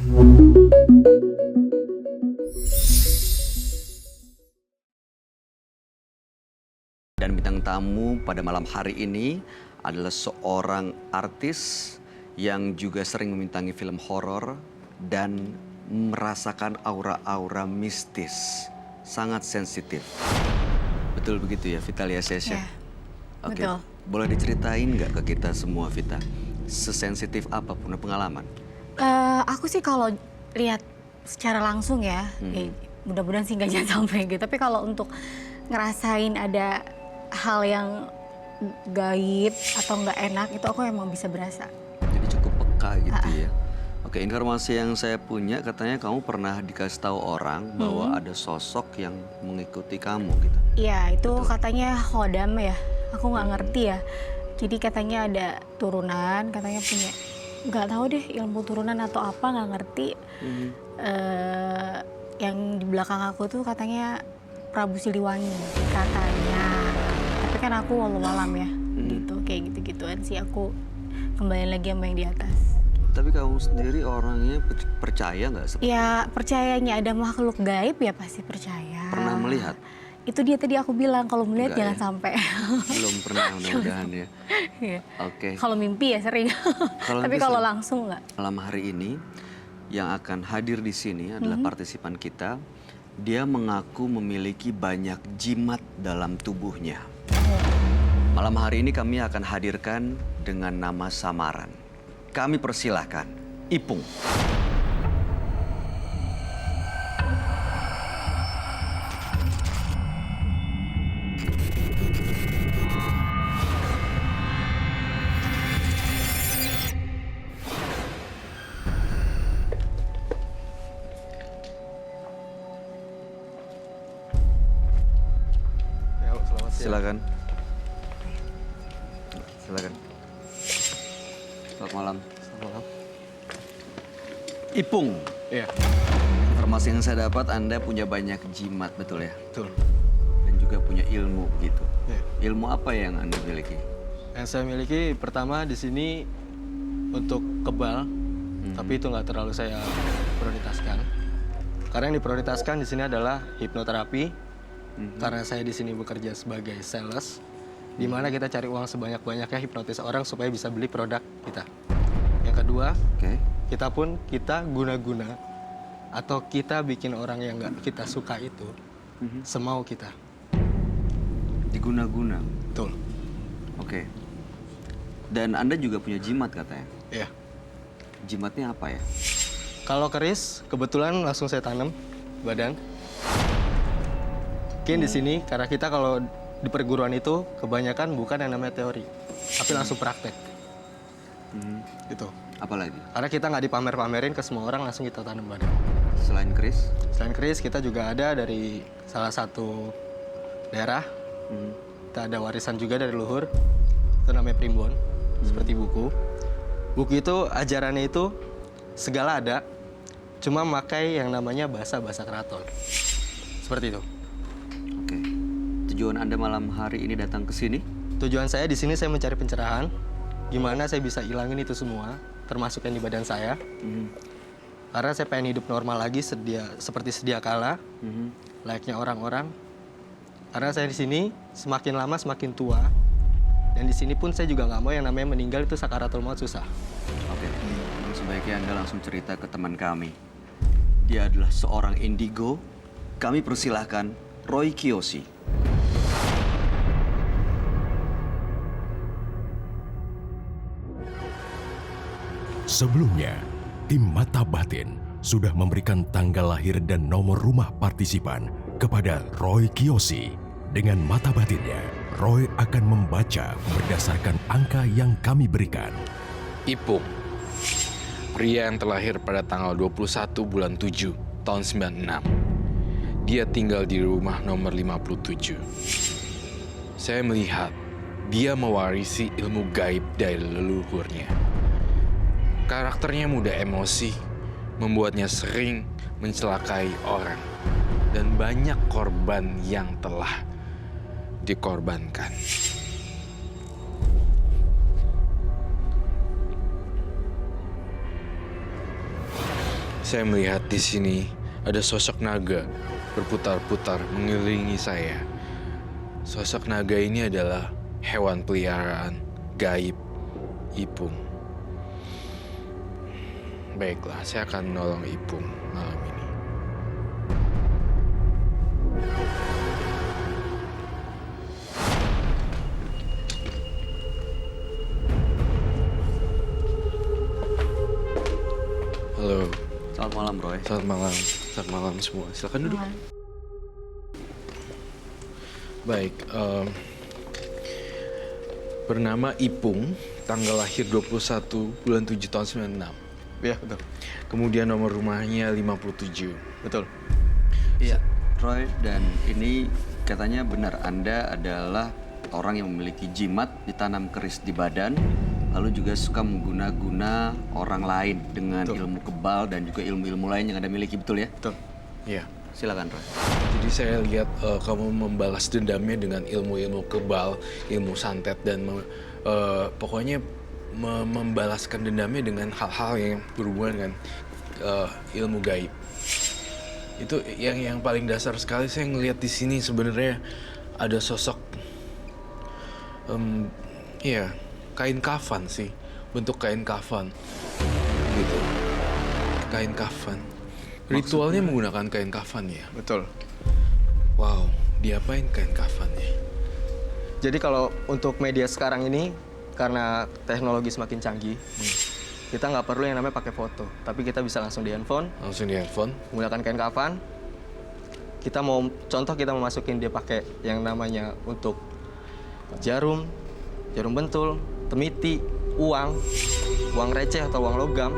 Dan bintang tamu pada malam hari ini adalah seorang artis yang juga sering membintangi film horor dan merasakan aura-aura mistis, sangat sensitif. Betul begitu ya, Vitalia Sesha? Ya, Oke, betul. boleh diceritain nggak ke kita semua, Vita? Sesensitif apa punya pengalaman? Aku sih kalau lihat secara langsung ya, mudah-mudahan sih nggak jangan sampai gitu. Tapi kalau untuk ngerasain ada hal yang gaib atau nggak enak, itu aku emang bisa berasa. Jadi cukup peka gitu ya. Oke, informasi yang saya punya katanya kamu pernah dikasih tahu orang bahwa ada sosok yang mengikuti kamu gitu. Iya, itu katanya Khodam ya. Aku nggak ngerti ya. Jadi katanya ada turunan, katanya punya nggak tahu deh ilmu turunan atau apa, nggak ngerti. Yang di belakang aku tuh katanya Prabu Siliwangi katanya. Tapi kan aku walau-alam ya, gitu kayak gitu-gituan sih, aku kembali lagi sama yang di atas. Tapi kamu sendiri orangnya percaya nggak seperti Ya percayanya ada makhluk gaib ya pasti percaya. pernah melihat? Itu dia tadi aku bilang kalau melihat Enggak jangan ya? sampai. Belum pernah mudah-mudahan ya. Iya. Oke, Kalau mimpi ya sering. Kalau Tapi mimpi kalau sering. langsung nggak. malam hari ini yang akan hadir di sini adalah partisipan kita. Dia mengaku memiliki banyak jimat dalam tubuhnya. Malam hari ini kami akan hadirkan dengan nama samaran. Kami persilahkan Ipung. Ya, selamat siang. Silakan. Silakan. Selamat malam. Selamat malam. Ipung. Iya, Informasi yang saya dapat Anda punya banyak jimat, betul ya? betul. Dan juga punya ilmu gitu. Iya. Ilmu apa yang Anda miliki? Yang saya miliki pertama di sini untuk kebal, tapi itu nggak terlalu saya prioritaskan. Karena yang diprioritaskan di sini adalah hipnoterapi. Karena saya di sini bekerja sebagai sales, di mana kita cari uang sebanyak-banyaknya hipnotis orang supaya bisa beli produk kita. Yang kedua, Oke. kita guna-guna atau kita bikin orang yang nggak kita suka itu semau kita. Diguna-guna. Betul. Oke. Dan Anda juga punya jimat katanya. Iya. Jimatnya apa ya? Kalau keris, kebetulan langsung saya tanam badan. Mungkin di sini karena kita kalau di perguruan itu kebanyakan bukan yang namanya teori, tapi langsung praktek. Gitu. Apalagi? Karena kita nggak dipamer-pamerin ke semua orang, langsung kita tanam badan. Selain keris? Selain keris, kita juga ada dari salah satu daerah. Kita ada warisan juga dari luhur. Itu namanya primbon, seperti buku. Buku itu ajarannya itu segala ada, cuma pakai yang namanya bahasa-bahasa keraton. Seperti itu. Oke. Tujuan Anda malam hari ini datang ke sini? Tujuan saya di sini saya mencari pencerahan, gimana saya bisa ilangin itu semua, termasuk yang di badan saya. Karena saya pengen hidup normal lagi seperti sedia kala, layaknya orang-orang. Karena saya di sini semakin lama semakin tua, dan di sini pun saya juga nggak mau yang namanya meninggal itu sakaratul maut susah. Oke. Sebaiknya Anda langsung cerita ke teman kami. Dia adalah seorang indigo. Kami persilahkan Roy Kiyoshi. Sebelumnya, tim Mata Batin sudah memberikan tanggal lahir dan nomor rumah partisipan kepada Roy Kiyoshi. Dengan mata batinnya, Roy akan membaca berdasarkan angka yang kami berikan. Ipung, pria yang terlahir pada tanggal 21 bulan 7 tahun 96. Dia tinggal di rumah nomor 57. Saya melihat dia mewarisi ilmu gaib dari leluhurnya. Karakternya mudah emosi, membuatnya sering mencelakai orang, dan banyak korban yang telah dikorbankan. Saya melihat di sini ada sosok naga berputar-putar mengelilingi saya. Sosok naga ini adalah hewan peliharaan gaib Ipung. Baiklah, saya akan menolong Ipung malam ini. Halo. Selamat malam, Roy. Selamat malam. Selamat malam semua. Silakan duduk. Baik, bernama Ipung, tanggal lahir 21 bulan 7 tahun 96. Iya, betul. Kemudian nomor rumahnya 57. Betul. Iya, Roy, dan ini katanya benar Anda adalah orang yang memiliki jimat ditanam keris di badan, lalu juga suka mengguna-guna orang lain dengan ilmu kebal dan juga ilmu-ilmu lain yang Anda miliki, betul ya? Betul. Iya. Silakan, Roy. Jadi saya lihat kamu membalas dendamnya dengan ilmu-ilmu kebal, ilmu santet, dan pokoknya membalaskan dendamnya dengan hal-hal yang berhubungan dengan ilmu gaib. Itu yang paling dasar sekali saya ngelihat di sini sebenarnya ada sosok, ya kain kafan sih, bentuk kain kafan, gitu. Kain kafan. Ritualnya menggunakan kain kafan ya. Betul. Wow, diapain kain kafannya? Jadi kalau untuk media sekarang ini, karena teknologi semakin canggih, kita nggak perlu yang namanya pakai foto, tapi kita bisa langsung di handphone, Langsung di handphone. menggunakan kain kafan. Kita mau masukin dia pakai yang namanya untuk jarum bentul, temiti, uang receh atau uang logam,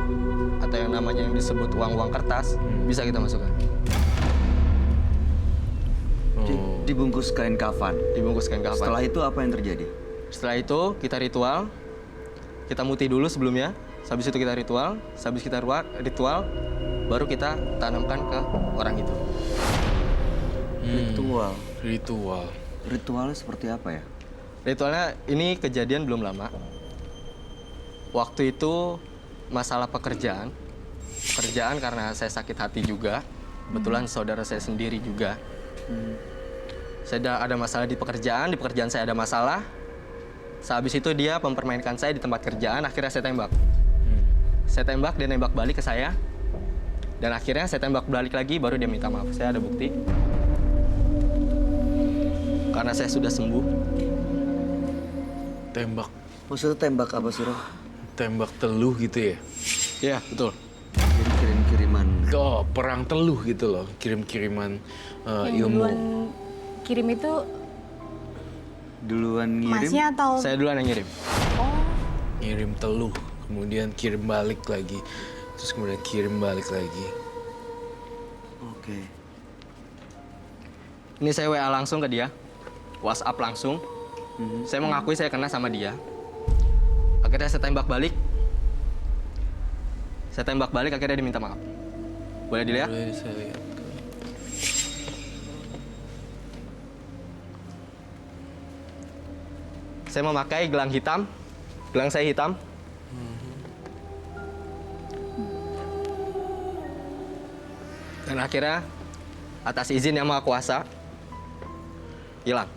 atau yang namanya yang disebut uang kertas, bisa kita masukkan. Dibungkus kain kafan. Dibungkus kain kafan. Setelah itu apa yang terjadi? Setelah itu kita ritual, kita muti dulu sebelumnya, habis itu kita ritual, habis kita ritual, baru kita tanamkan ke orang itu. Ritual. Ritual. Ritualnya seperti apa ya? Ritualnya ini kejadian belum lama. Waktu itu masalah pekerjaan karena saya sakit hati juga. Kebetulan saudara saya sendiri juga. Saya ada masalah di pekerjaan saya ada masalah. Sehabis itu dia mempermainkan saya di tempat kerjaan, akhirnya saya tembak. Saya tembak, dia nembak balik ke saya. Dan akhirnya saya tembak balik lagi, baru dia minta maaf. Saya ada bukti. Karena saya sudah sembuh. Tembak. Maksudnya tembak apa sih, Roy? Tembak teluh gitu ya? Iya, betul. Jadi kirim-kiriman. Oh, perang teluh gitu loh. Kirim-kiriman Yang ilmu. duluan kirim itu Duluan ngirim. masnya atau Saya duluan yang ngirim. Ngirim teluh, kemudian kirim balik lagi. Terus kemudian kirim balik lagi. Oke. Ini saya WA langsung ke dia. WhatsApp langsung. Saya mengakui saya kena sama dia. Akhirnya saya tembak balik. Akhirnya dia minta maaf. Boleh dilihat? Boleh saya lihat. Saya memakai gelang hitam. Gelang saya hitam. Dan akhirnya atas izin Yang Maha Kuasa hilang.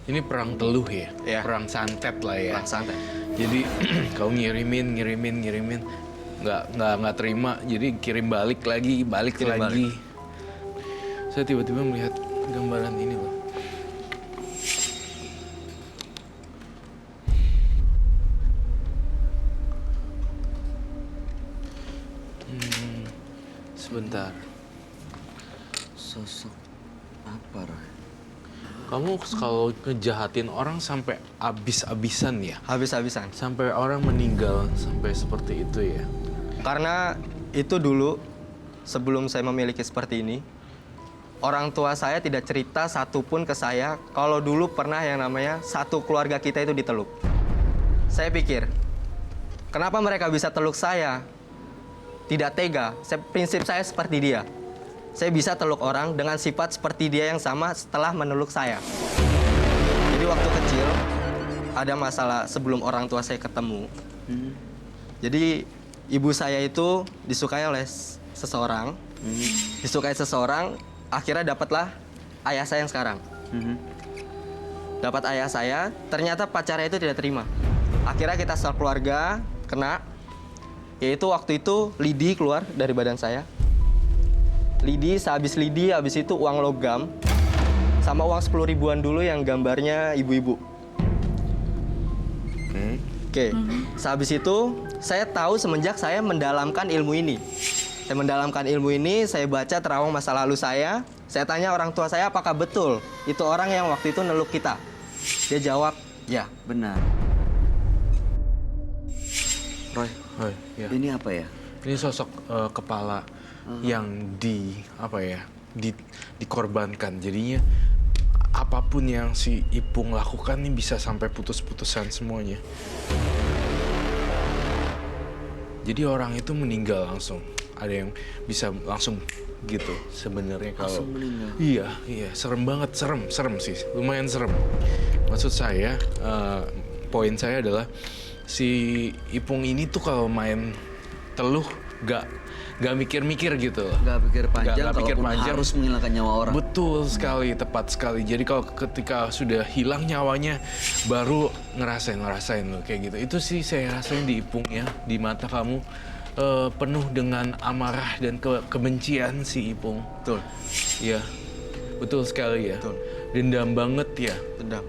Ini perang teluh ya? Iya. Perang santet lah ya? Perang santet. Jadi kau ngirimin, nggak terima, jadi kirim balik lagi, Kirim lagi. Saya tiba-tiba melihat gambaran ini loh. Sebentar, Sosok apa, Roy? kamu kalau ngejahatin orang sampai abis-abisan ya? Habis-habisan. Sampai orang meninggal, sampai seperti itu ya? Karena itu dulu, sebelum saya memiliki seperti ini, orang tua saya tidak cerita satupun ke saya kalau dulu pernah yang namanya satu keluarga kita itu diteluk. Saya pikir, kenapa mereka bisa teluk saya? Tidak tega. Prinsip saya seperti dia. Saya bisa teluk orang dengan sifat seperti dia yang sama setelah meneluk saya. Jadi waktu kecil, ada masalah sebelum orang tua saya ketemu. Jadi ibu saya itu disukai oleh seseorang. Disukai seseorang, akhirnya dapatlah ayah saya yang sekarang. Dapat ayah saya, ternyata pacarnya itu tidak terima. Akhirnya kita sekeluarga kena, yaitu waktu itu lidi keluar dari badan saya. Lidi, habis itu uang logam, sama uang 10 ribuan dulu yang gambarnya ibu-ibu. Oke. Sehabis itu, saya tahu semenjak saya mendalamkan ilmu ini. Saya mendalamkan ilmu ini, saya baca terawang masa lalu saya tanya orang tua saya apakah betul itu orang yang waktu itu neluk kita. Dia jawab, ya. Benar. Roy, Ya. ini apa ya? Ini sosok kepala yang dikorbankan. Jadinya apapun yang si Ipung lakukan ini bisa sampai putus-putusan semuanya. Jadi orang itu meninggal langsung. Ada yang bisa langsung gitu sebenarnya kalau Langsung meninggal. Iya, serem banget, serem sih, lumayan serem. Maksud saya, poin saya adalah si Ipung ini tuh kalau main teluh gak mikir-mikir gitu loh. Gak pikir panjang, Nggak pikir kalaupun panjang. harus menghilangkan nyawa orang. Betul sekali, tepat sekali. Jadi kalau ketika sudah hilang nyawanya, baru ngerasain loh kayak gitu. Itu sih saya rasain di Ipung ya, di mata kamu penuh dengan amarah dan kebencian si Ipung. Betul. Iya, betul sekali ya. Betul. Dendam banget ya. Dendam.